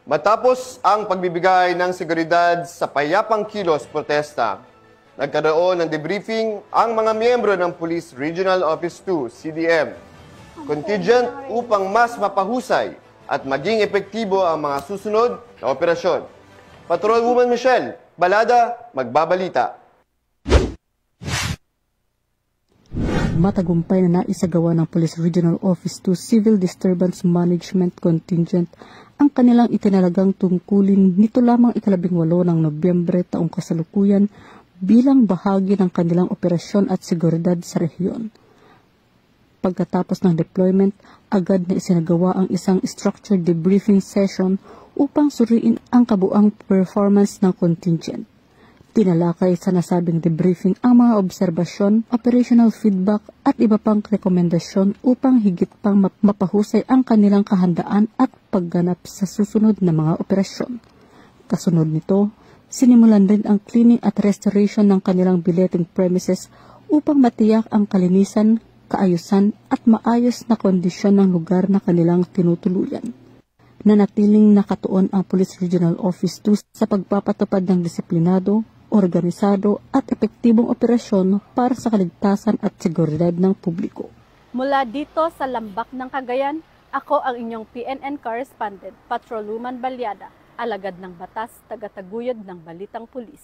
Matapos ang pagbibigay ng seguridad sa payapang kilos protesta, nagkaroon ng debriefing ang mga miyembro ng Police Regional Office 2, CDM, contingent upang mas mapahusay at maging epektibo ang mga susunod na operasyon. Patrolwoman Michelle Balada, magbabalita. Matagumpay na naisagawa ng Police Regional Office 2 Civil Disturbance Management Contingent ang kanilang itinalagang tungkulin nito lamang 18 ng Nobyembre taong kasalukuyan bilang bahagi ng kanilang operasyon at seguridad sa rehiyon. Pagkatapos ng deployment, agad na isinagawa ang isang structured debriefing session upang suriin ang kabuang performance ng contingent. Tinalakay sa nasabing debriefing ang mga obserbasyon, operational feedback at iba pang rekomendasyon upang higit pang mapahusay ang kanilang kahandaan at pagganap sa susunod na mga operasyon. Kasunod nito, sinimulan din ang cleaning at restoration ng kanilang billeting premises upang matiyak ang kalinisan, kaayusan at maayos na kondisyon ng lugar na kanilang tinutuluyan. Nanatiling nakatuon ang Police Regional Office 2 sa pagpapatupad ng disiplinado, organisado at epektibong operasyon para sa kaligtasan at seguridad ng publiko. Mula dito sa Lambak ng Cagayan, ako ang inyong PNN correspondent, Patrolwoman Balyada, alagad ng batas, tagataguyod ng Balitang Pulis.